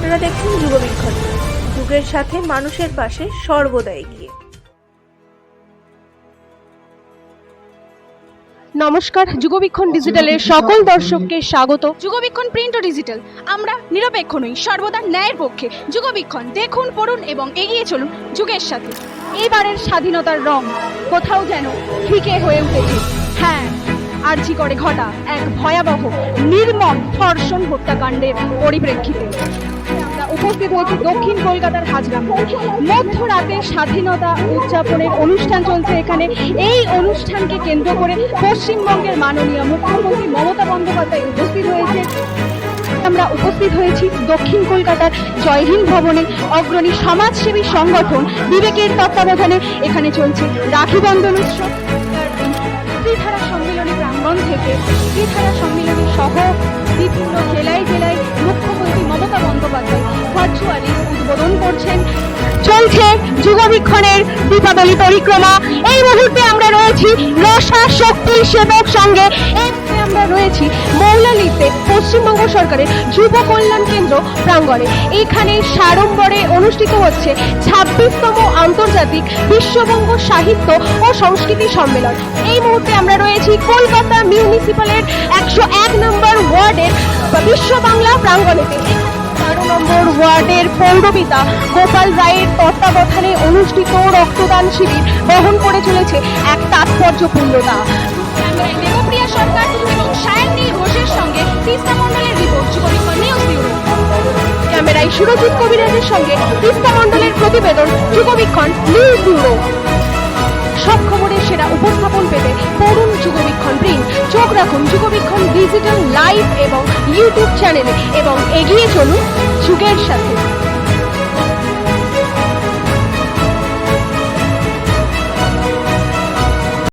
আপনারা দেখছেন যুগবীক্ষণ, যুগের সাথে মানুষের পাশে সর্বদা এগিয়ে। নমস্কার, যুগবীক্ষণ ডিজিটালের সকল দর্শককে স্বাগত। যুগবীক্ষণ প্রিন্ট ও ডিজিটাল, আমরা নিরপেক্ষ নই, সর্বদা ন্যায়ের পক্ষে। যুগবীক্ষণ দেখুন, পড়ুন এবং এগিয়ে চলুন যুগের সাথে। এইবারের স্বাধীনতার রং কোথাও যেন ফিকে হয়ে উঠেছে। হ্যাঁ, আরজি করে ঘটা এক ভয়াবহ নির্মম ধর্ষণ হত্যাকাণ্ডের পরিপ্রেক্ষিতে আমরা উপস্থিত হয়েছি দক্ষিণ কলকাতার হাজরা। মধ্যরাতে স্বাধীনতা উদযাপনের অনুষ্ঠান চলছে এখানে। এই অনুষ্ঠানকে কেন্দ্র করে পশ্চিমবঙ্গের মাননীয় মুখ্যমন্ত্রী মমতা বন্দ্যোপাধ্যায় উপস্থিত হয়েছে। আমরা উপস্থিত হয়েছি দক্ষিণ কলকাতার জয়হিন্দ ভবনে। অগ্রণী সমাজসেবী সংগঠন বিবেকের তত্ত্বাবধানে এখানে চলছে রাখি বন্ধন উৎসব। ত্রিধারা সম্মেলনী প্রাঙ্গণ থেকে ত্রিধারা সম্মেলনী সহ বিভিন্ন জেলায় জেলায় মুখ্যমন্ত্রী মমতা বন্দ্যোপাধ্যায় ভার্চুয়ালি উদ্বোধন করছেন। চলছে যুগবীক্ষণের দীপাবলি পরিক্রমা। এই মুহূর্তে আমরা রয়েছি রসা শক্তি সেবক সঙ্গে। আমরা রয়েছি মৌলালিতে পশ্চিমবঙ্গ সরকারের যুব কল্যাণ কেন্দ্র প্রাঙ্গণে। এখানে সাড়ম্বরে অনুষ্ঠিত হচ্ছে 26তম আন্তর্জাতিক বিশ্ববঙ্গ সাহিত্য ও সংস্কৃতি সম্মেলন। এই মুহূর্তে আমরা রয়েছি কলকাতা মিউনিসিপ্যালের 101 নম্বর ওয়ার্ডের বিশ্ব বাংলা প্রাঙ্গণেতে। 12 নম্বর ওয়ার্ডের পৌরপিতা গোপাল রায়ের তত্ত্বাবধানে অনুষ্ঠিত রক্তদান শিবির বহন করে চলেছে এক তাৎপর্যপূর্ণ দা। দেবপ্রিয়া সরকার এবং সায়নী ঘোষের সঙ্গে তিস্তা মণ্ডলের রিপোর্ট, যুগবীক্ষণ নিউজ ব্যুরো। ক্যামেরায় সুরজিৎ কবিরাজের সঙ্গে তিস্তা মণ্ডলের প্রতিবেদন, যুগবীক্ষণ নিউজ ব্যুরো। সব খবরের সেরা উপস্থাপন পেতে পড়ুন যুগবীক্ষণ প্রিন্ট। চোখ রাখুন যুগবীক্ষণ ডিজিটাল লাইভ এবং ইউটিউব চ্যানেলে এবং এগিয়ে চলুন যুগের সাথে।